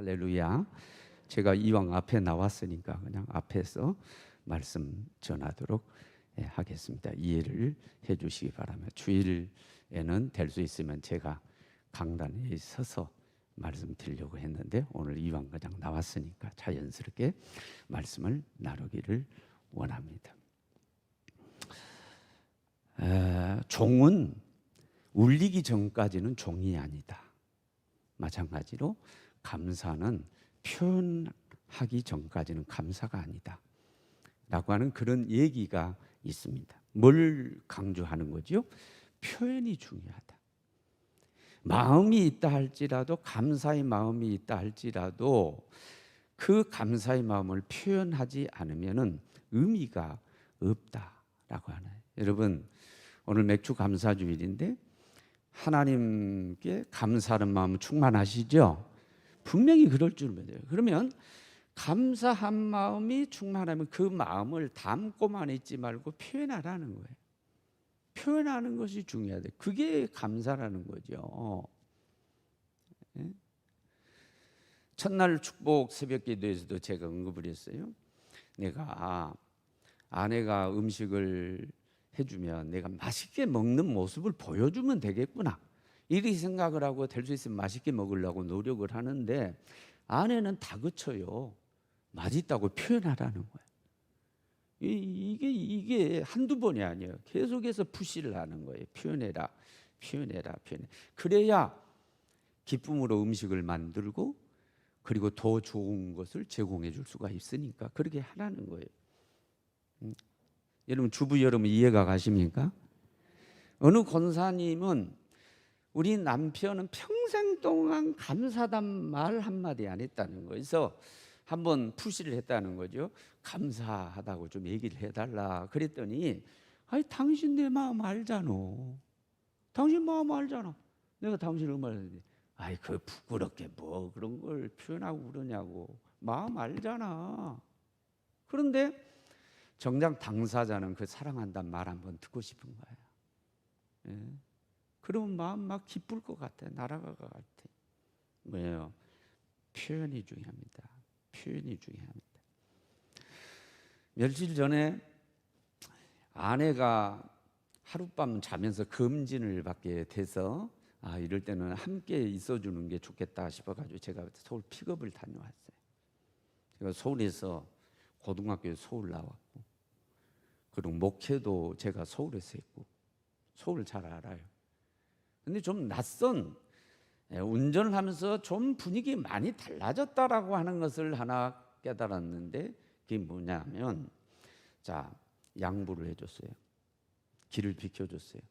할렐루야. 제가 이왕 앞에 나왔으니까 그냥 앞에서 말씀 전하도록 하겠습니다. 이해를 해 주시기 바랍니다. 주일에는 될 수 있으면 제가 강단에 서서 말씀 드리려고 했는데 오늘 이왕 그냥 나왔으니까 자연스럽게 말씀을 나누기를 원합니다. 종은 울리기 전까지는 종이 아니다. 마찬가지로 감사는 표현하기 전까지는 감사가 아니다 라고 하는 그런 얘기가 있습니다. 뭘 강조하는 거죠? 표현이 중요하다. 마음이 있다 할지라도, 감사의 마음이 있다 할지라도 그 감사의 마음을 표현하지 않으면 의미가 없다라고 하나요. 여러분, 오늘 맥주 감사주일인데 하나님께 감사하는 마음 충만하시죠? 분명히 그럴 줄 믿어요. 그러면 감사한 마음이 충만하면 그 마음을 담고만 있지 말고 표현하라는 거예요. 표현하는 것이 중요하다. 그게 감사라는 거죠. 첫날 축복 새벽 기도에서도 제가 언급을 했어요. 내가 아내가 음식을 해주면 내가 맛있게 먹는 모습을 보여주면 되겠구나, 이렇게 생각을 하고 될 수 있으면 맛있게 먹으려고 노력을 하는데 아내는 다그쳐요. 맛있다고 표현하라는 거예요. 이게 한두 번이 아니에요. 계속해서 푸시를 하는 거예요. 표현해라. 그래야 기쁨으로 음식을 만들고 그리고 더 좋은 것을 제공해 줄 수가 있으니까 그렇게 하라는 거예요. 여러분, 주부 여러분 이해가 가십니까? 어느 권사님은 우리 남편은 평생 동안 감사단 말 한마디 안 했다는 거예요. 그래서 한번 푸시를 했다는 거죠. 감사하다고 좀 얘기를 해달라 그랬더니, 아니 당신 내 마음 알잖아. 당신 마음 알잖아. 내가 당신을 말했는데, 아이 그 부끄럽게 뭐 그런 걸 표현하고 그러냐고. 마음 알잖아. 그런데 정작 당사자는 그 사랑한다는 말 한번 듣고 싶은 거예요. 그러면 마음 막 기쁠 것 같아. 날아갈 것 같아. 뭐예요? 표현이 중요합니다. 며칠 전에 아내가 하룻밤 자면서 검진을 받게 돼서 이럴 때는 함께 있어주는 게 좋겠다 싶어가지고 제가 서울 픽업을 다녀왔어요. 제가 서울에서 고등학교에 서울 나왔고, 그리고 목회도 제가 서울에서 했고 서울 잘 알아요. 근데 좀 낯선, 운전을 하면서 좀 분위기 많이 달라졌다라고 하는 것을 하나 깨달았는데, 그게 뭐냐면, 자, 양보를 해줬어요. 길을 비켜줬어요.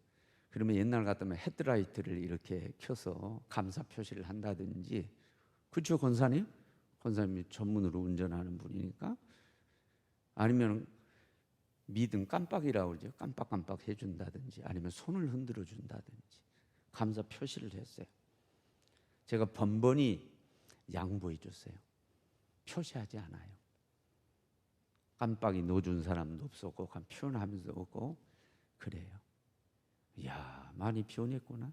그러면 옛날 같으면 헤드라이트를 이렇게 켜서 감사 표시를 한다든지, 그렇죠 권사님? 권사님이 전문으로 운전하는 분이니까. 아니면 미등 깜빡이라고 그러죠. 깜빡깜빡 해준다든지, 아니면 손을 흔들어 준다든지 감사 표시를 했어요. 제가 번번이 양보해 줬어요. 표시하지 않아요. 깜빡이 넣어준 사람도 없었고 표현하면서 없고 그래요. 이야, 많이 변했구나.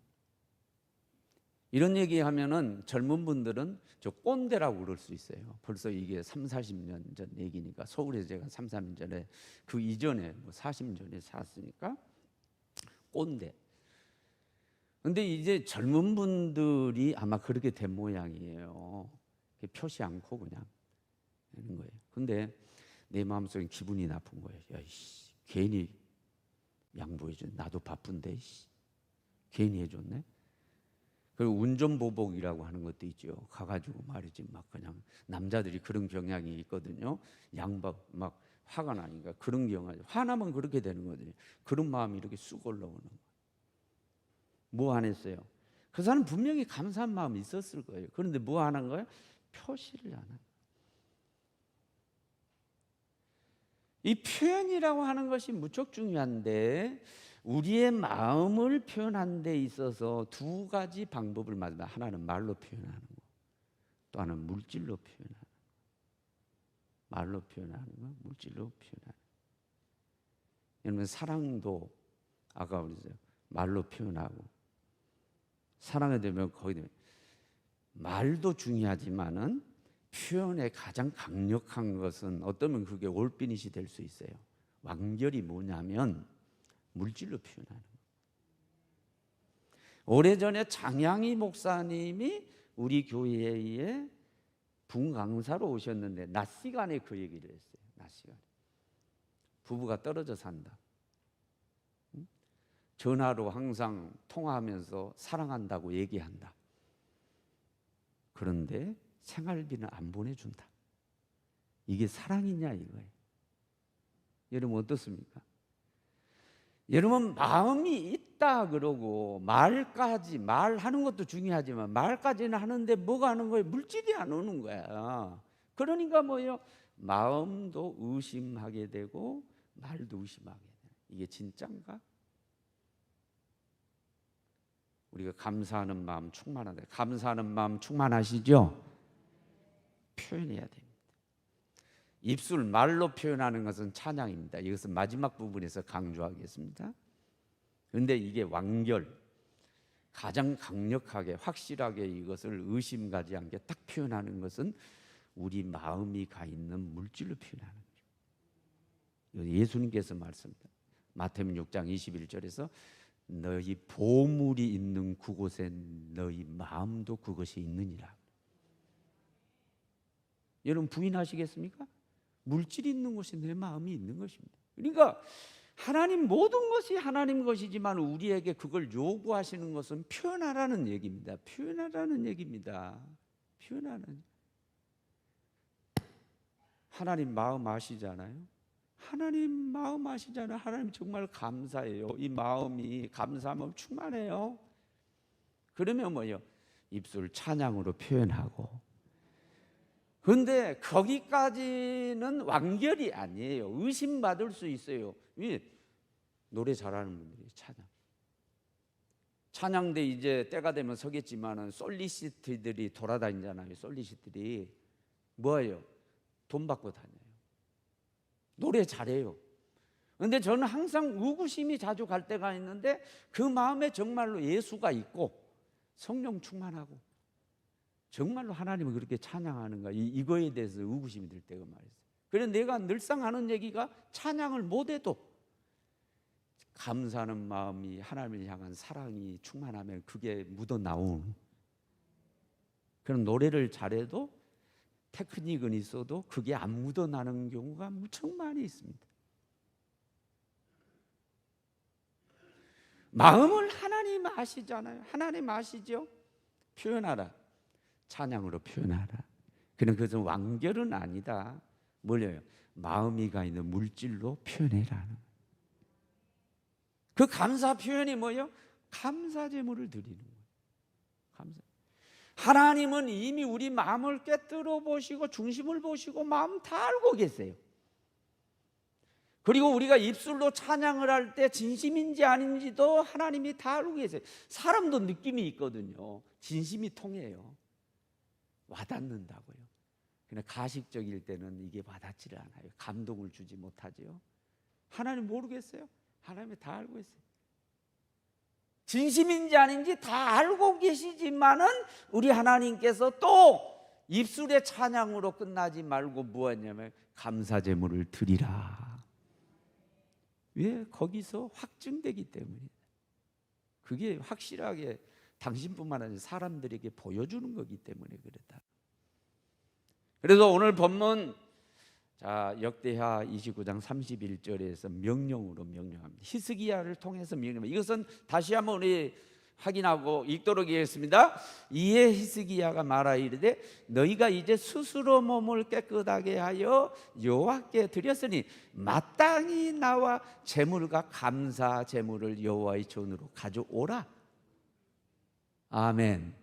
이런 얘기하면은 젊은 분들은 저 꼰대라고 그럴 수 있어요. 벌써 이게 30-40년 전 얘기니까. 서울에서 제가 30-40년 전에, 그 이전에 뭐 40년 전에 살았으니까 꼰대. 근데 이제 젊은 분들이 아마 그렇게 된 모양이에요. 표시 않고 그냥 하는 거예요. 근데 내 마음속에 기분이 나쁜 거예요. 야, 괜히 양보해줘. 나도 바쁜데 괜히 해줬네. 그리고 운전보복이라고 하는 것도 있죠. 가가지고 말이지 막 그냥, 남자들이 그런 경향이 있거든요. 막 화가 나니까 그런 경향이, 화나면 그렇게 되는 거거든요. 그런 마음이 이렇게 쑥 올라오는 거예요. 뭐 안 했어요? 그 사람 분명히 감사한 마음이 있었을 거예요. 그런데 뭐 안 한 거예요? 표시를 안 한 거예요. 이 표현이라고 하는 것이 무척 중요한데, 우리의 마음을 표현하는 데 있어서 두 가지 방법을 말합니다. 하나는 말로 표현하는 거, 또 하나는 물질로 표현하는 거. 말로 표현하는 거, 물질로 표현하는 거. 여러분, 사랑도 아까 우리 말로 표현하고, 사랑에 되면 거의 말도 중요하지만은 표현의 가장 강력한 것은 어쩌면 그게 올피닛이 될 수 있어요. 완결이 뭐냐면 물질로 표현하는 거예요. 오래전에 장양희 목사님이 우리 교회에 분강사로 오셨는데 낮 시간에 그 얘기를 했어요. 낮 시간에 부부가 떨어져 산다. 전화로 항상 통화하면서 사랑한다고 얘기한다. 그런데 생활비는 안 보내준다. 이게 사랑이냐 이거예요. 여러분 어떻습니까? 여러분 마음이 있다 그러고 말하는 것도 중요하지만 말까지는 하는데 뭐가 하는 거예요? 물질이 안 오는 거야. 그러니까 뭐예요? 마음도 의심하게 되고 말도 의심하게 돼. 이게 진짠가? 우리가 감사하는 마음 충만하다. 감사하는 마음 충만하시죠? 표현해야 됩니다. 입술 말로 표현하는 것은 찬양입니다. 이것은 마지막 부분에서 강조하겠습니다. 그런데 이게 완결, 가장 강력하게 확실하게 이것을 의심 가지 않게 딱 표현하는 것은 우리 마음이 가 있는 물질로 표현하는 거죠. 예수님께서 말씀합니다. 마태복음 6장 21절에서 너희 보물이 있는 그곳에 너희 마음도 그것이 있느니라. 여러분 부인하시겠습니까? 물질이 있는 곳에 내 마음이 있는 것입니다. 그러니까 하나님 모든 것이 하나님 것이지만 우리에게 그걸 요구하시는 것은 표현하라는 얘기입니다. 표현하라는 얘기입니다. 표현하는. 하나님 마음 아시잖아요. 하나님 마음 아시잖아요. 하나님 정말 감사해요. 이 마음이 감사하면 충만해요. 그러면 뭐예요? 입술 찬양으로 표현하고. 그런데 거기까지는 완결이 아니에요. 의심받을 수 있어요. 노래 잘하는 분들이 찬양대 이제 때가 되면 서겠지만은 솔리시트들이 돌아다니잖아요. 솔리시트들이 뭐예요? 돈 받고 다녀요. 노래 잘해요. 그런데 저는 항상 의구심이 자주 갈 때가 있는데 그 마음에 정말로 예수가 있고 성령 충만하고 정말로 하나님을 그렇게 찬양하는가 이거에 대해서 의구심이 들 때가 많이 있어요. 그래서 내가 늘상 하는 얘기가 찬양을 못해도 감사하는 마음이 하나님을 향한 사랑이 충만하면 그게 묻어나오는 그런 노래를 잘해도 테크닉은 있어도 그게 안 묻어나는 경우가 무척 많이 있습니다. 마음을 하나님 아시잖아요. 하나님 아시죠? 표현하라. 찬양으로 표현하라. 그런 것은 완결은 아니다. 뭐예요? 마음이 가 있는 물질로 표현해라. 그 감사 표현이 뭐예요? 감사 제물을 드리는 거예요. 감사. 하나님은 이미 우리 마음을 꿰뚫어 보시고 중심을 보시고 마음 다 알고 계세요. 그리고 우리가 입술로 찬양을 할 때 진심인지 아닌지도 하나님이 다 알고 계세요. 사람도 느낌이 있거든요. 진심이 통해요. 와닿는다고요. 그냥 가식적일 때는 이게 와닿지를 않아요. 감동을 주지 못하죠. 하나님 모르겠어요? 하나님이 다 알고 있어요. 진심인지 아닌지 다 알고 계시지만은 우리 하나님께서 또 입술의 찬양으로 끝나지 말고 무엇이냐면 감사 제물을 드리라. 왜? 거기서 확증되기 때문이에요. 그게 확실하게 당신뿐만 아니라 사람들에게 보여주는 거기 때문에 그렇다. 그래서 오늘 본문 역대하 29장 31절에서 명령으로 명령합니다. 히스기야를 통해서 명령합니다. 이것은 다시 한번 우리 확인하고 읽도록 하겠습니다. 이에 히스기야가 말하 이르되 너희가 이제 스스로 몸을 깨끗하게 하여 여호와께 드렸으니 마땅히 나와 제물과 감사 제물을 여호와의 전으로 가져오라. 아멘.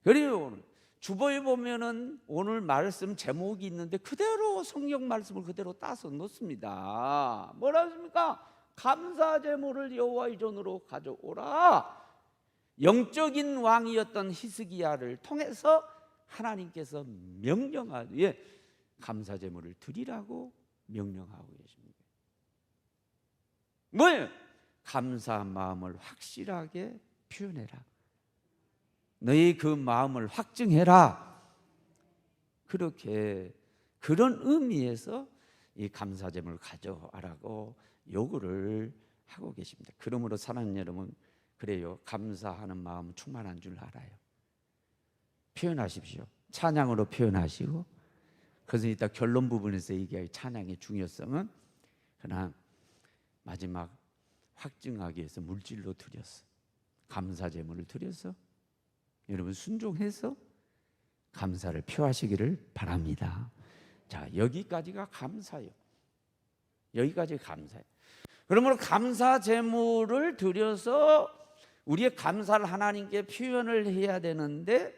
그리고 주보에 보면은 오늘 말씀 제목이 있는데 그대로 성경 말씀을 그대로 따서 넣습니다. 뭐라 했습니까? 감사 제물을 여호와의 전으로 가져오라. 영적인 왕이었던 히스기야를 통해서 하나님께서 명령하되 감사 제물을 드리라고 명령하고 계십니다. 뭐예요? 감사 마음을 확실하게 표현해라. 너희 그 마음을 확증해라. 그렇게 그런 의미에서 이 감사제물을 가져와라고 요구를 하고 계십니다. 그러므로 사랑하는 여러분, 그래요, 감사하는 마음 충만한 줄 알아요. 표현하십시오. 찬양으로 표현하시고. 그래서 이따 결론 부분에서 얘기할 찬양의 중요성은, 그러나 마지막 확증하기 위해서 물질로 드렸어. 감사제물을 드려서 여러분 순종해서 감사를 표하시기를 바랍니다. 자, 여기까지가 감사예요. 여기까지 감사예요. 그러므로 감사제물을 드려서 우리의 감사를 하나님께 표현을 해야 되는데,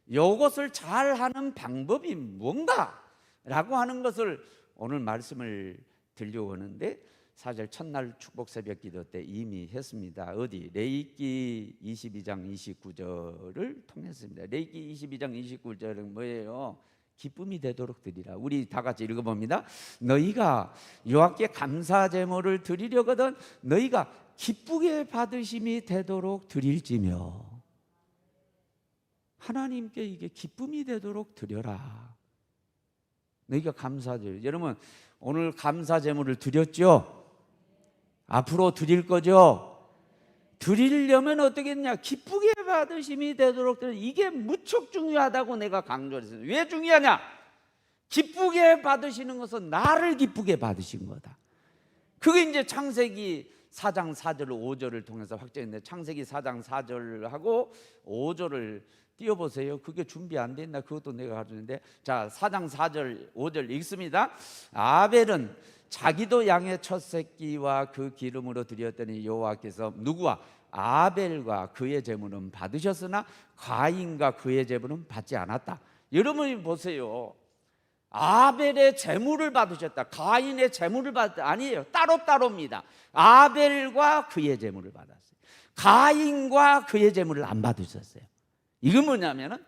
이것을 잘하는 방법이 뭔가라고 하는 것을 오늘 말씀을 드리려고 하는데, 사실 첫날 축복 새벽 기도 때 이미 했습니다. 어디? 레위기 22장 29절을 통했습니다. 레위기 22장 29절은 뭐예요? 기쁨이 되도록 드리라. 우리 다 같이 읽어봅니다. 너희가 여호와께 감사 제물을 드리려거든 너희가 기쁘게 받으심이 되도록 드릴지며. 하나님께 이게 기쁨이 되도록 드려라. 너희가 감사 제물. 여러분 오늘 감사 제물을 드렸죠? 앞으로 드릴 거죠? 드리려면 어떻게 했냐? 기쁘게 받으심이 되도록 드려. 이게 무척 중요하다고 내가 강조했어요. 왜 중요하냐? 기쁘게 받으시는 것은 나를 기쁘게 받으신 거다. 그게 이제 창세기 4장 4절 5절을 통해서 확정했는데, 창세기 4장 4절하고 5절을 띄워보세요. 그게 준비 안 됐나? 그것도 내가 가져왔는데, 자 4장 4절 5절 읽습니다. 아벨은 자기도 양의 첫 새끼와 그 기름으로 드렸더니 여호와께서 누구와? 아벨과 그의 제물은 받으셨으나 가인과 그의 제물은 받지 않았다. 여러분이 보세요. 아벨의 제물을 받으셨다, 가인의 제물을 받았다. 아니에요. 따로따로입니다. 아벨과 그의 제물을 받았어요. 가인과 그의 제물을 안 받으셨어요. 이건 뭐냐면은,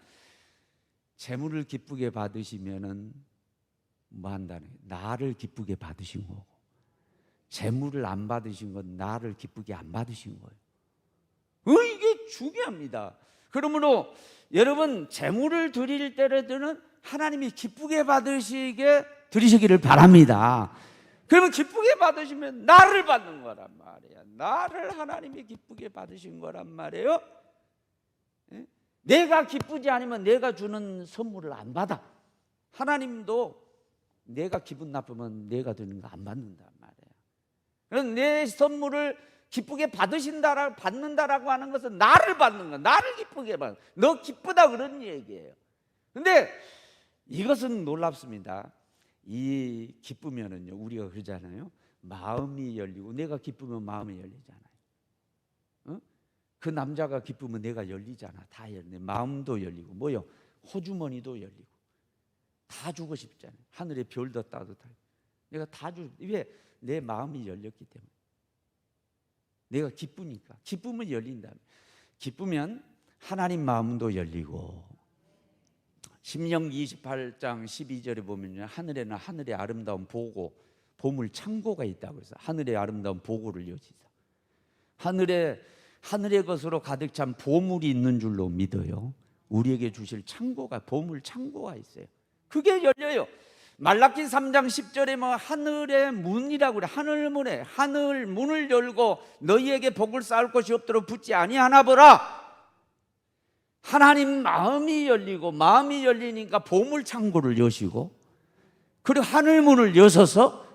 제물을 기쁘게 받으시면은 뭐 한다는 거예요? 나를 기쁘게 받으신 거고, 재물을 안 받으신 건 나를 기쁘게 안 받으신 거예요. 이게 중요합니다. 그러므로 여러분 재물을 드릴 때는 하나님이 기쁘게 받으시게 드리시기를 바랍니다. 그러면 기쁘게 받으시면 나를 받는 거란 말이야. 나를 하나님이 기쁘게 받으신 거란 말이에요. 내가 기쁘지 않으면 내가 주는 선물을 안 받아. 하나님도 내가 기분 나쁘면 내가 드는 거 안 받는단 말이에요. 그래서 내 선물을 기쁘게 받는다라고 하는 것은 나를 받는 거, 나를 기쁘게 받는 거. 너 기쁘다 그런 얘기예요. 근데 이것은 놀랍습니다. 이 기쁘면은요, 우리가 그러잖아요. 마음이 열리고, 내가 기쁘면 마음이 열리잖아요. 그 남자가 기쁘면 내가 열리잖아. 다 열리네. 마음도 열리고, 뭐요? 호주머니도 열리고. 다 주고 싶잖아요. 하늘의 별도 따뜻하게. 내가 다 주. 왜? 내 마음이 열렸기 때문에. 내가 기쁘니까. 기쁘면 열린다. 기쁘면 하나님 마음도 열리고. 신명기 28장 12절에 보면요, 하늘에는 하늘의 아름다운 보고, 보물 창고가 있다고 해서 하늘의 아름다운 보고를 여시사. 하늘의 것으로 가득 찬 보물이 있는 줄로 믿어요. 우리에게 주실 창고가, 보물 창고가 있어요. 그게 열려요. 말라기 3장 10절에 뭐 하늘의 문이라고 그래. 하늘문에, 하늘 문을 열고 너희에게 복을 쌓을 것이 없도록 붙지 아니하나 보라. 하나님 마음이 열리고, 마음이 열리니까 보물 창고를 여시고, 그리고 하늘 문을 여셔서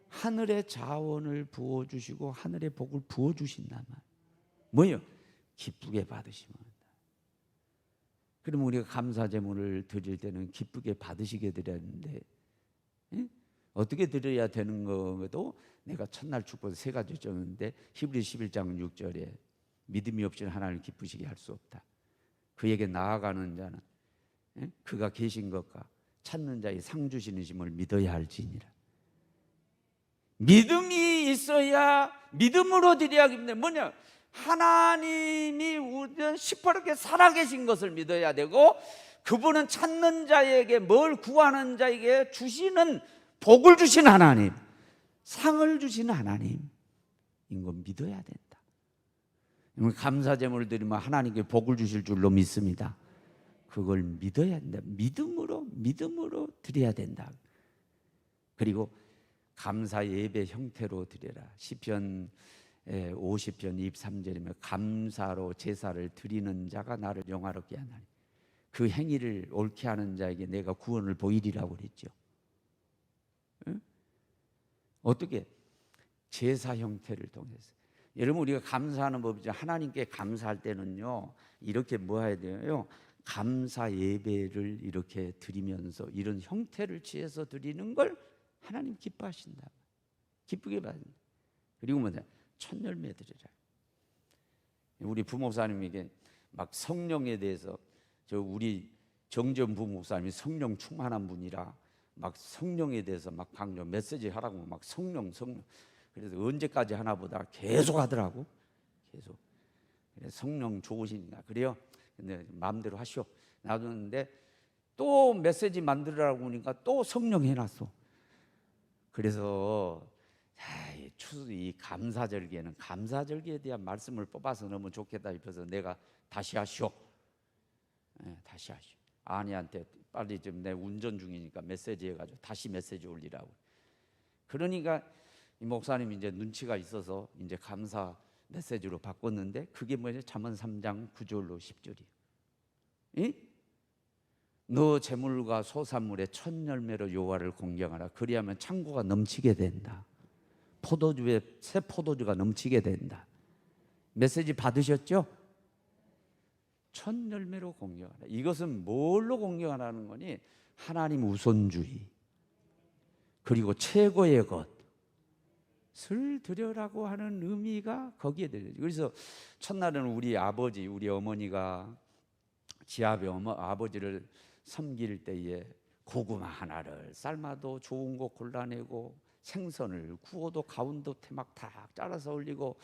하늘의 자원을 부어주시고 하늘의 복을 부어주신단 말이에요. 뭐예요? 기쁘게 받으시면. 그러면 우리가 감사제물을 드릴 때는 기쁘게 받으시게 드렸는데, 어떻게 드려야 되는 것도 내가 첫날 축복 세 가지 줬는데, 히브리 11장 6절에 믿음이 없이는 하나님을 기쁘시게 할 수 없다. 그에게 나아가는 자는 그가 계신 것과 찾는 자의 상 주시는 심을 믿어야 할지니라. 믿음이 있어야, 믿음으로 드려야 하기 때문에 뭐냐? 하나님이 우리는 시퍼렇게 살아계신 것을 믿어야 되고, 그분은 찾는 자에게, 뭘 구하는 자에게 주시는, 복을 주시는 하나님, 상을 주시는 하나님인 걸 믿어야 된다. 감사 제물을 드리면 하나님께 복을 주실 줄로 믿습니다. 그걸 믿어야 된다. 믿음으로 드려야 된다. 그리고 감사 예배 형태로 드려라. 시편 50편 23절이면 감사로 제사를 드리는 자가 나를 영화롭게 하나니 그 행위를 옳게 하는 자에게 내가 구원을 보이리라고 그랬죠. 응? 어떻게? 제사 형태를 통해서. 여러분, 우리가 감사하는 법이죠. 하나님께 감사할 때는요, 이렇게 뭐 해야 돼요? 감사 예배를 이렇게 드리면서 이런 형태를 취해서 드리는 걸 하나님 기뻐하신다. 기쁘게 받는다. 그리고 뭐냐? 첫 열매 드리라. 우리 부목사님에게 막 성령에 대해서, 우리 정전 부목사님이 성령 충만한 분이라 막 성령에 대해서 막 강조 메시지 하라고 막 성령. 그래서 언제까지 하나 보다 계속 하더라고. 계속. 성령 좋으시니까 그래요. 근데 마음대로 하시오. 놔뒀는데 또 메시지 만들으라고 하니까 또 성령 해놨어. 그래서 이 감사절기에는 감사절기에 대한 말씀을 뽑아서 넣으면 좋겠다 싶어서 내가 다시 하시오. 다시 하시오. 아내한테 빨리 좀 내 운전 중이니까 메시지 해가지고 다시 메시지 올리라고. 그러니까 이 목사님이 이제 눈치가 있어서 이제 감사 메시지로 바꿨는데 그게 뭐냐? 잠언 3장 9절로 10절이에요. 너 재물과 소산물의 첫 열매로 여호와를 공경하라. 그리하면 창고가 넘치게 된다. 포도주에 새 포도주가 넘치게 된다. 메시지 받으셨죠? 첫 열매로 공경하라. 이것은 뭘로 공경하라는 거니? 하나님 우선주의 그리고 최고의 것을 드려라고 하는 의미가 거기에 들어요. 그래서 첫날은 우리 아버지, 우리 어머니가 지압의 아버지를 섬길 때에 고구마 하나를 삶아도 좋은 거 골라내고 생선을 구워도 가운데 막 다 잘라서 올리고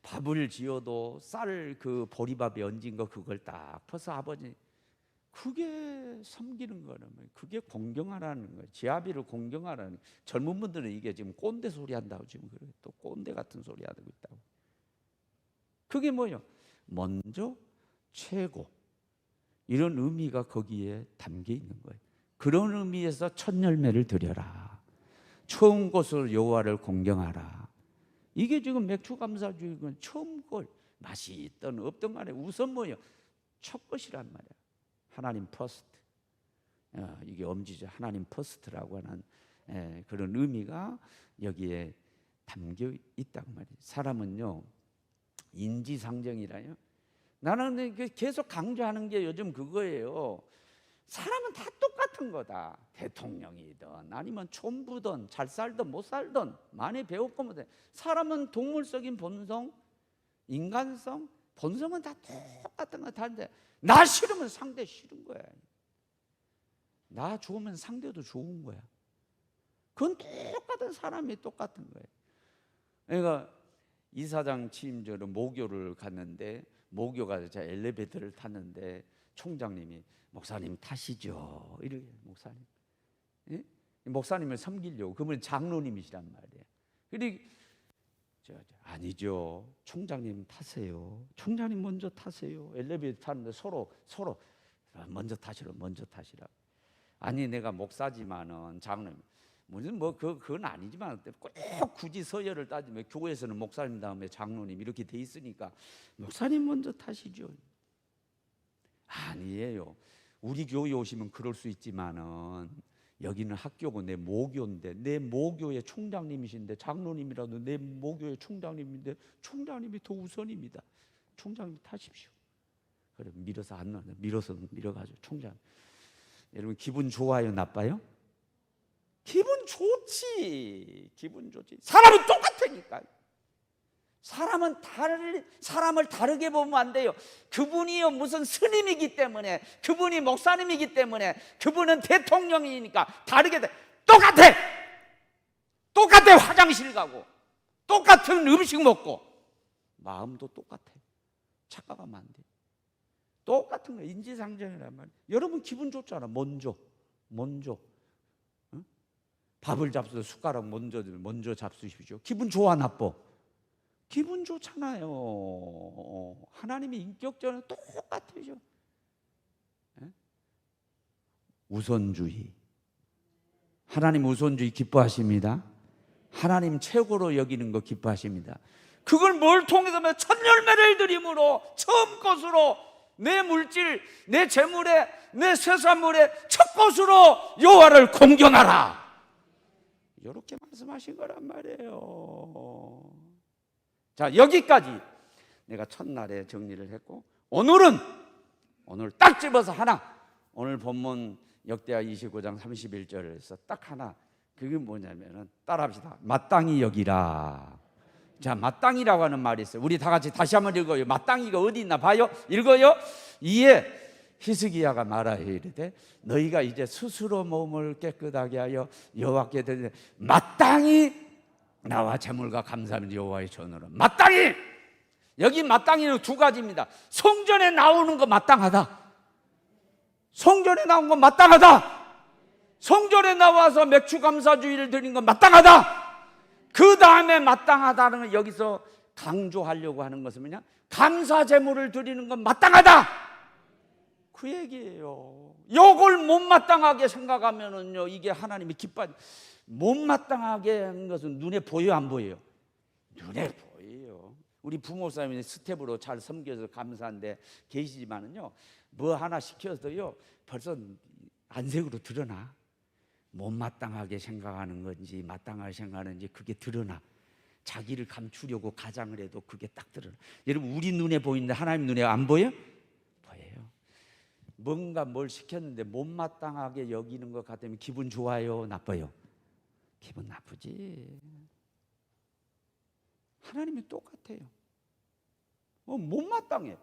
밥을 지어도 쌀 그 보리밥에 얹은 거 그걸 딱 퍼서 아버지, 그게 섬기는 거는 그게 공경하라는 거예요. 지아비를 공경하라는. 젊은 분들은 이게 지금 꼰대 소리 한다고 지금 그래. 또 꼰대 같은 소리 하고 있다고. 그게 뭐예요? 먼저 최고, 이런 의미가 거기에 담겨 있는 거예요. 그런 의미에서 첫 열매를 드려라. 처음 것으로 여호와를 공경하라. 이게 지금 맥주 감사주의는 처음 걸, 맛이 있든 없든 간에 우선 뭐예요? 첫 것이란 말이야. 하나님 퍼스트. 이게 엄지죠. 하나님 퍼스트라고 하는 그런 의미가 여기에 담겨 있단 말이에요. 사람은요, 인지상정이라요. 나는 계속 강조하는 게 요즘 그거예요. 사람은 다 똑같은 거다. 대통령이든 아니면 촌부든 잘 살든 못 살든 많이 배웠고 못해. 사람은 동물적인 본성, 인간성, 본성은 다 똑같은 거 다른데 나 싫으면 상대 싫은 거야. 나 좋으면 상대도 좋은 거야. 그건 똑같은 사람이 똑같은 거예요. 그러니까 이사장 취임전에 모교를 갔는데 모교가 자 엘리베이터를 탔는데 총장님이 목사님 타시죠. 이렇게 목사님. 예? 목사님을 섬기려고. 그분은 장로님이시란 말이에요. 그리고 아니죠. 총장님 타세요. 총장님 먼저 타세요. 엘리베이터 타는데 서로 먼저 타시라. 아니 내가 목사지만은 장로님. 무슨 그건 아니지만 꼭 굳이 서열을 따지면 교회에서는 목사님 다음에 장로님 이렇게 돼 있으니까 목사님 먼저 타시죠. 아니에요. 우리 교회 오시면 그럴 수 있지만은 여기는 학교고 내 모교인데 내 모교의 총장님이신데 장로님이라도 내 모교의 총장님인데 총장님이 더 우선입니다. 총장님 타십시오. 그래 밀어서 밀어가지고 총장. 여러분 기분 좋아요, 나빠요? 기분 좋지. 사람은 똑같으니까. 사람을 다르게 보면 안 돼요. 그분이요 무슨 스님이기 때문에, 그분이 목사님이기 때문에, 그분은 대통령이니까 다르게 돼. 똑같아. 화장실 가고 똑같은 음식 먹고 마음도 똑같아. 착각하면 안 돼. 똑같은 거 인지상정이란 말이야. 여러분 기분 좋잖아. 먼저 밥을 잡수도 숟가락 먼저 잡수십시오. 기분 좋아, 나빠? 기분 좋잖아요. 하나님의 인격적으로 똑같으죠. 우선주의. 하나님 우선주의 기뻐하십니다. 하나님 최고로 여기는 거 기뻐하십니다. 그걸 뭘 통해서면 첫 열매를 드림으로 처음 것으로 내 물질, 내 재물에, 내 세산물의 첫 것으로 여호와를 공경하라. 이렇게 말씀하신 거란 말이에요. 자, 여기까지 내가 첫날에 정리를 했고, 오늘 딱 집어서 하나, 오늘 본문 역대하 29장 31절에서 딱 하나, 그게 뭐냐면은 따라합시다. 마땅히 여기라. 자, 마땅히라고 하는 말이 있어요. 우리 다 같이 다시 한번 읽어요. 마땅히가 어디 있나 봐요. 읽어요. 이에 히스기야가 말하여 이르되 너희가 이제 스스로 몸을 깨끗하게 하여 여호와께 드리되 마땅히 나와 제물과 감사하는 여호와의 전으로. 마땅히. 여기 마땅히는 두 가지입니다. 성전에 나오는 거 마땅하다. 성전에 나온 건 마땅하다. 성전에 나와서 맥주 감사주의를 드리는 건 마땅하다. 그 다음에 마땅하다는 건 여기서 강조하려고 하는 것은 뭐냐? 감사 제물을 드리는 건 마땅하다. 그 얘기예요. 이걸 못마땅하게 생각하면은요, 이게 하나님이 기뻐하지. 못마땅하게 하는 것은 눈에 보여 안 보여요? 눈에 보여요. 우리 부모님이 스텝으로 잘 섬겨서 감사한데 계시지만은요, 뭐 하나 시켜서요 벌써 안색으로 드러나. 못마땅하게 생각하는 건지 마땅하게 생각하는지 그게 드러나. 자기를 감추려고 가장을 해도 그게 딱 드러나. 여러분, 우리 눈에 보이는데 하나님 눈에 안 보여? 보여요. 뭔가 뭘 시켰는데 못마땅하게 여기는 것 같으면 기분 좋아요? 나빠요? 기분 나쁘지. 하나님이 똑같아요. 못마땅해.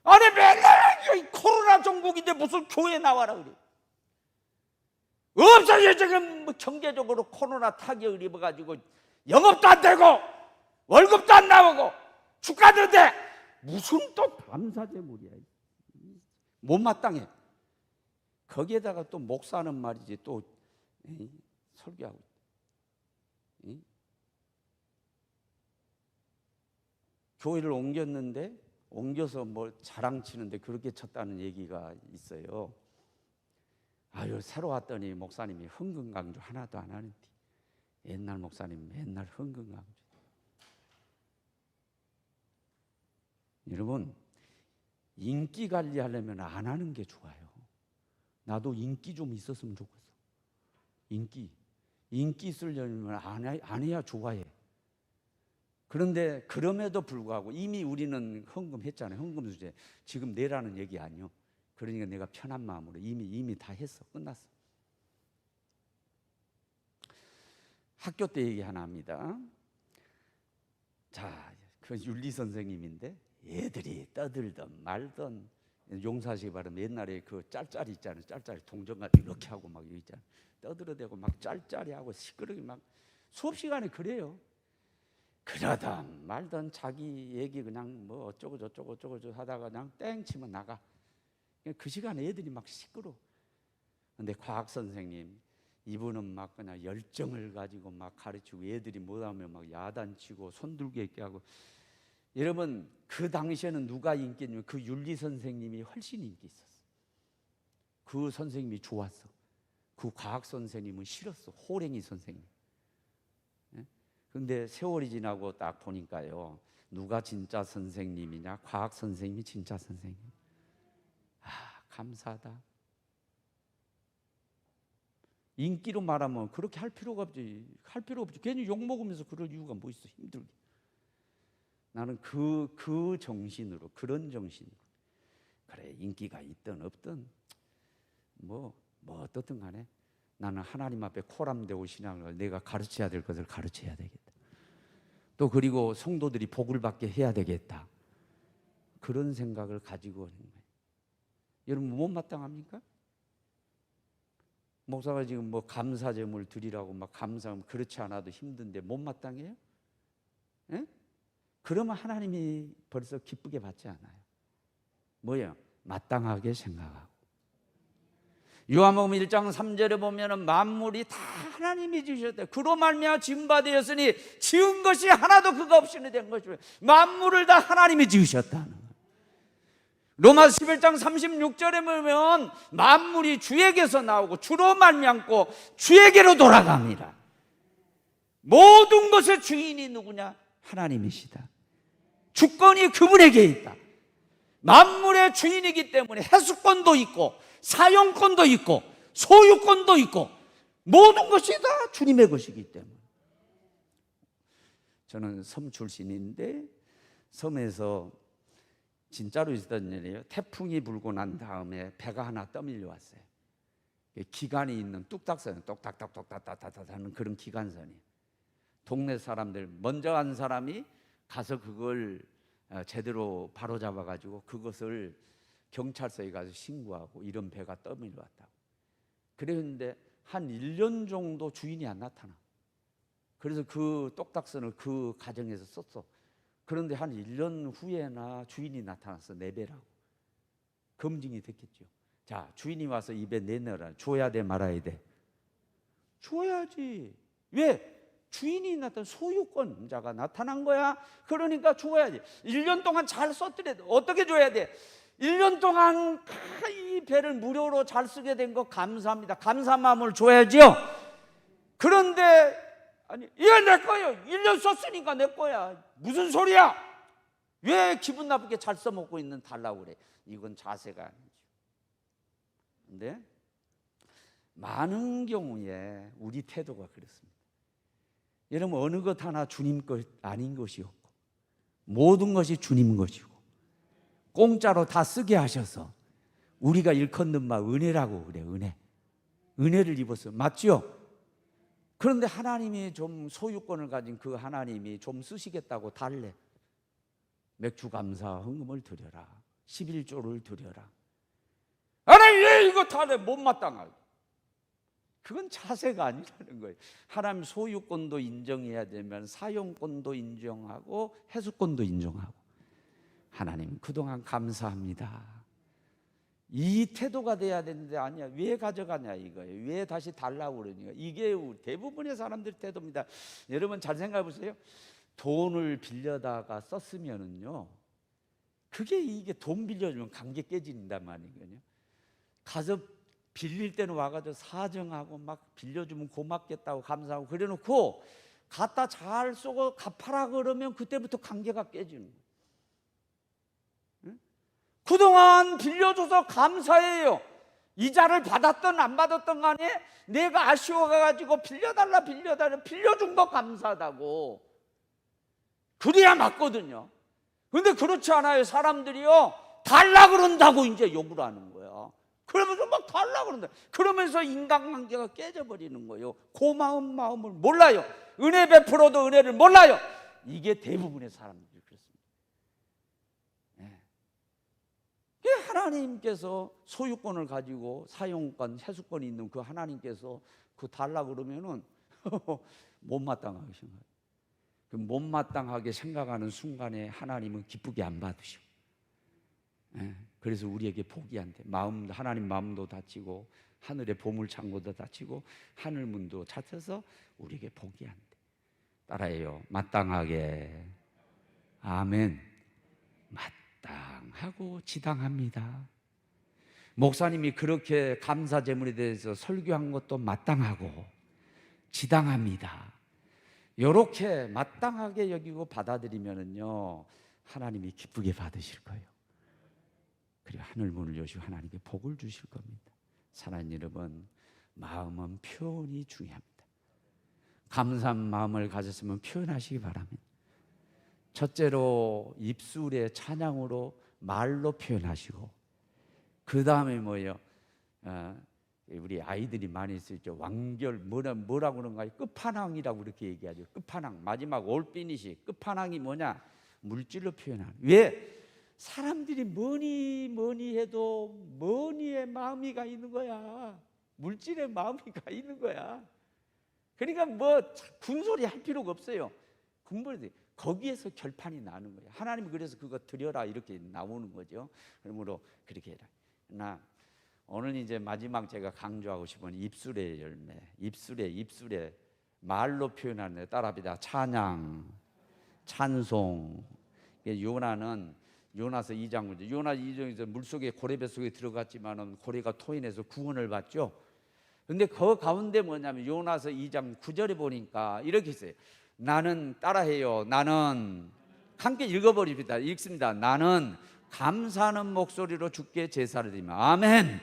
아니 맨날 코로나 정국인데 무슨 교회 나와라 그래. 없어요. 지금 뭐 경제적으로 코로나 타격을 입어가지고 영업도 안 되고 월급도 안 나오고 주가도 돼. 무슨 또 감사제물이야. 못마땅해. 거기에다가 또 목사는 말이지 또 설교하고. 교회를 옮겼는데 옮겨서 뭐 자랑치는데 그렇게 쳤다는 얘기가 있어요. 아유, 새로 왔더니 목사님이 흥금강조 하나도 안 하는데 옛날 목사님 맨날 흥금강조. 여러분, 인기 관리하려면 안 하는 게 좋아요. 나도 인기 좀 있었으면 좋겠어. 인기 있으려면 안 해야 좋아해. 그런데 그럼에도 불구하고 이미 우리는 헌금했잖아요. 헌금수제. 지금 내라는 얘기 아니요. 그러니까 내가 편한 마음으로 이미 다 했어. 끝났어. 학교 때 얘기 하나 합니다. 자, 그 윤리 선생님인데 애들이 떠들던 말던 용사식 발음 옛날에 그 짤짤이 있잖아요. 짤짤이 동전같이 이렇게 하고 막 있잖아요. 떠들어대고 막 짤짤이 하고 시끄럽게 막 수업 시간에 그래요. 그러던 말던 자기 얘기 그냥 뭐 어쩌고 저쩌고 하다가 그냥 땡 치면 나가. 그 시간에 애들이 막 시끄러. 근데 과학 선생님 이분은 막 그냥 열정을 가지고 막 가르치고 애들이 못하면 막 야단치고 손들게 있게 하고. 여러분, 그 당시에는 누가 인기 있냐면 그 윤리 선생님이 훨씬 인기 있었어. 그 선생님이 좋았어. 그 과학 선생님은 싫었어. 호랭이 선생님. 근데 세월이 지나고 딱 보니까요, 누가 진짜 선생님이냐? 과학 선생님이 진짜 선생님. 감사하다. 인기로 말하면 그렇게 할 필요가 없지. 할 필요 없지. 괜히 욕 먹으면서 그럴 이유가 뭐 있어. 힘들게. 나는 그 정신으로, 그런 정신으로. 그래, 인기가 있든 없든 뭐 어떻든 간에 나는 하나님 앞에 코람되고 신앙을 내가 가르쳐야 될 것을 가르쳐야 되겠다. 또 그리고 성도들이 복을 받게 해야 되겠다. 그런 생각을 가지고 있는 거예요. 여러분, 못마땅합니까? 목사가 지금 뭐 감사제물 드리라고 막 감사하면 그렇지 않아도 힘든데 못마땅해요? 예? 그러면 하나님이 벌써 기쁘게 받지 않아요. 뭐예요? 마땅하게 생각하고. 요한복음 1장 3절에 보면은 만물이 다 하나님이 지으셨다. 그로 말미암아 지은 바 되었으니 지은 것이 하나도 그가 없이는 된 것이고 만물을 다 하나님이 지으셨다는 거예요. 로마서 11장 36절에 보면 만물이 주에게서 나오고 주로 말미암고 주에게로 돌아갑니다. 모든 것의 주인이 누구냐? 하나님이시다. 주권이 그분에게 있다. 만물의 주인이기 때문에 해수권도 있고 사용권도 있고 소유권도 있고 모든 것이 다 주님의 것이기 때문에. 저는 섬 출신인데 섬에서 진짜로 있었던 일이에요. 태풍이 불고 난 다음에 배가 하나 떠밀려 왔어요. 기관이 있는 뚝딱선, 똑딱딱똑딱딱딱 하는 그런 기관선이. 동네 사람들 먼저 간 사람이 가서 그걸 제대로 바로잡아가지고 그것을 경찰서에 가서 신고하고 이런 배가 떠밀려 왔다고. 그랬는데 한 1년 정도 주인이 안 나타나. 그래서 그 똑딱선을 그 가정에서 썼어. 그런데 한 1년 후에나 주인이 나타나서 내배라고. 검증이 됐겠죠. 자, 주인이 와서 입에 내넣으라. 줘야 돼 말아야 돼? 줘야지. 왜? 주인이 나타난 소유권자가 나타난 거야. 그러니까 줘야지. 1년 동안 잘 썼더래. 어떻게 줘야 돼? 1년 동안 이 배를 무료로 잘 쓰게 된 거 감사합니다. 감사 마음을 줘야죠. 그런데 아니, 이게 내 거예요. 1년 썼으니까 내 거야. 무슨 소리야? 왜 기분 나쁘게 잘 써먹고 있는 달라고 그래? 이건 자세가 아니죠. 근데 많은 경우에 우리 태도가 그렇습니다. 여러분, 어느 것 하나 주님 것 아닌 것이 없고 모든 것이 주님 것이고 공짜로 다 쓰게 하셔서 우리가 일컫는 말 은혜라고 그래. 은혜를 입었어. 맞죠? 그런데 하나님이 좀 소유권을 가진 그 하나님이 좀 쓰시겠다고 달래. 맥주 감사 헌금을 드려라. 11조를 드려라. 하나님 왜 이거 달래? 못마땅하게. 그건 자세가 아니라는 거예요. 하나님 소유권도 인정해야 되면 사용권도 인정하고 해수권도 인정하고. 하나님 그동안 감사합니다. 이 태도가 돼야 되는데 아니야. 왜 가져가냐 이거예요. 왜 다시 달라고 그러니까. 이게 대부분의 사람들 태도입니다. 여러분 잘 생각해 보세요. 돈을 빌려다가 썼으면은요, 그게 이게 돈 빌려주면 관계 깨진단 말이거든요. 가서 빌릴 때는 와가지고 사정하고 막 빌려주면 고맙겠다고 감사하고 그래놓고 갖다 잘 쓰고 갚아라 그러면 그때부터 관계가 깨지는 거예요. 응? 그동안 빌려줘서 감사해요. 이자를 받았든 안 받았든 간에 내가 아쉬워가지고 빌려달라 빌려준 거 감사하다고. 그래야 맞거든요. 근데 그렇지 않아요. 사람들이요, 달라 그런다고 이제 욕을 하는 거야. 그러면서 막 달라 그런다. 그러면서 인간관계가 깨져버리는 거예요. 고마운 마음을 몰라요. 은혜 베풀어도 은혜를 몰라요. 이게 대부분의 사람들이 그렇습니다. 네. 하나님께서 소유권을 가지고 사용권, 해수권이 있는 그 하나님께서 그 달라 그러면은 못마땅하게 생각해요. 그 못마땅하게 생각하는 순간에 하나님은 기쁘게 안 받으셔. 네. 그래서 우리에게 복이 안 돼. 하나님 마음도 닫히고 하늘의 보물창고도 닫히고 하늘 문도 닫혀서 우리에게 복이 안 돼. 따라해요. 마땅하게. 아멘. 마땅하고 지당합니다. 목사님이 그렇게 감사 제물에 대해서 설교한 것도 마땅하고 지당합니다. 이렇게 마땅하게 여기고 받아들이면은요, 하나님이 기쁘게 받으실 거예요. 그리고 하늘 문을 여시고 하나님께 복을 주실 겁니다. 사랑하는 여러분, 마음은 표현이 중요합니다. 감사한 마음을 가졌으면 표현하시기 바랍니다. 첫째로 입술의 찬양으로 말로 표현하시고, 그 다음에 뭐예요? 우리 아이들이 많이 쓰죠. 완결 뭐라고 그런가요? 끝판왕이라고 그렇게 얘기하죠. 끝판왕, 마지막 올피니시. 끝판왕이 뭐냐? 물질로 표현하는. 왜? 사람들이 뭐니 해도 뭐니에 마음이 가 있는 거야. 물질에 마음이 가 있는 거야. 그러니까 뭐 군소리 할 필요가 없어요. 군소리 거기에서 결판이 나는 거예요. 하나님이 그래서 그거 드려라 이렇게 나오는 거죠. 그러므로 그렇게 해라. 나 오늘 이제 마지막 제가 강조하고 싶은 입술의 열매, 입술에 말로 표현하는 따라합니다. 찬양, 찬송. 요나는 요나서 2장 문제. 요나 2장에서 물속에 고래배 속에 들어갔지만은 고래가 토인해서 구원을 받죠. 근데 그 가운데 뭐냐면 요나서 2장 9절에 보니까 이렇게 있어요. 나는 따라해요. 나는 함께 읽어버립니다. 읽습니다. 나는 감사하는 목소리로 주께 제사를 드리며. 아멘.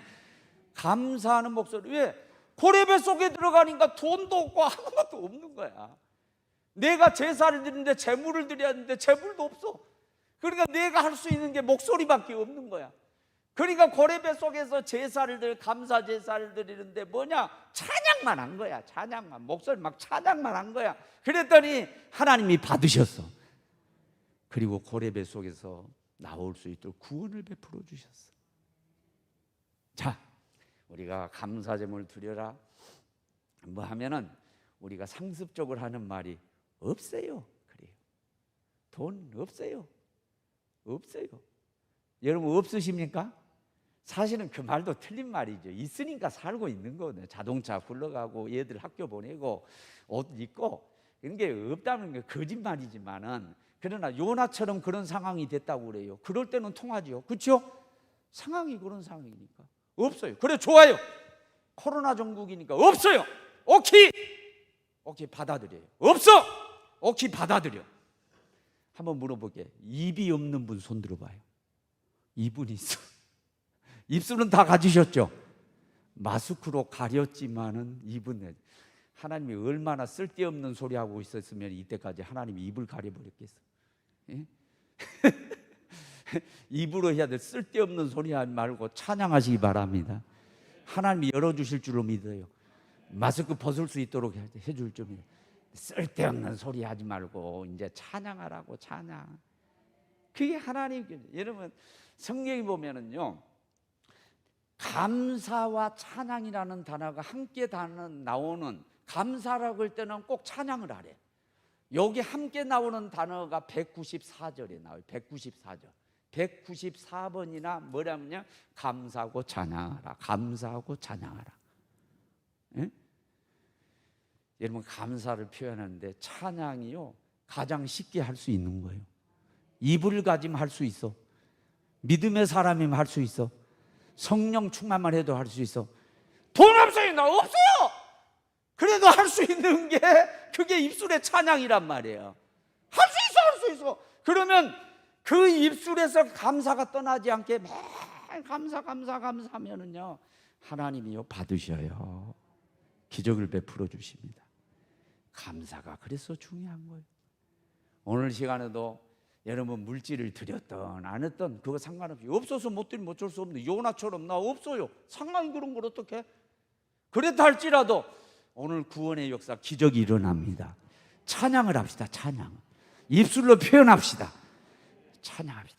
감사하는 목소리. 왜? 고래배 속에 들어가니까 돈도 없고 아무것도 없는 거야. 내가 제사를 드리는데 제물을 드려야 하는데 제물도 없어. 그러니까 내가 할 수 있는 게 목소리밖에 없는 거야. 그러니까 고래배 속에서 감사 제사를 드리는데 뭐냐? 찬양만 한 거야. 찬양만. 목소리 막 찬양만 한 거야. 그랬더니 하나님이 받으셨어. 그리고 고래배 속에서 나올 수 있도록 구원을 베풀어 주셨어. 자, 우리가 감사제물 드려라 뭐 하면은 우리가 상습적으로 하는 말이 없어요. 그래요. 돈 없어요. 없어요. 여러분 없으십니까? 사실은 그 말도 틀린 말이죠. 있으니까 살고 있는 거거든요. 자동차 굴러가고 얘들 학교 보내고 옷 입고 이런 게 없다는 게 거짓말이지만은, 그러나 요나처럼 그런 상황이 됐다고 그래요. 그럴 때는 통하죠. 그렇죠? 상황이 그런 상황이니까 없어요. 그래, 좋아요. 코로나 정국이니까 없어요. 오케이 받아들여요. 없어. 오케이 받아들여. 한번 물어볼게. 입이 없는 분 손 들어봐요. 입은 있어. 입술은 다 가지셨죠. 마스크로 가렸지만은 입은, 하나님이 얼마나 쓸데없는 소리 하고 있었으면 이때까지 하나님이 입을 가려버렸겠어. 예? 입으로 해야 될 쓸데없는 소리 하지 말고 찬양하시기 바랍니다. 하나님이 열어주실 줄로 믿어요. 마스크 벗을 수 있도록 해줄 줄 믿어요. 쓸데없는 소리 하지 말고 이제 찬양하라고. 찬양. 그게 하나님. 여러분 성경에 보면은요, 감사와 찬양이라는 단어가 함께 나오는, 감사라고 할 때는 꼭 찬양을 하래. 여기 함께 나오는 단어가 194절에 나와요. 194절. 194번이나 뭐냐면요, 감사하고 찬양하라. 감사하고 찬양하라. 예? 여러분 감사를 표현하는데 찬양이요 가장 쉽게 할 수 있는 거예요. 입을 가지면 할 수 있어. 믿음의 사람이면 할 수 있어. 성령 충만만 해도 할 수 있어. 돈 없어요. 나 없어요. 그래도 할 수 있는 게 그게 입술의 찬양이란 말이에요. 할 수 있어, 할 수 있어. 그러면 그 입술에서 감사가 떠나지 않게 매일 감사하면은요, 하나님이요 받으셔요. 기적을 베풀어 주십니다. 감사가 그래서 중요한 거예요. 오늘 시간에도 여러분 물질을 드렸던 안 했던 그거 상관없이, 없어서 못 드리면 어쩔 수 없는, 요나처럼 나 없어요. 상황이 그런 걸 어떻게? 그랬다 할지라도 오늘 구원의 역사, 기적이 일어납니다. 찬양을 합시다. 찬양. 입술로 표현합시다. 찬양합시다.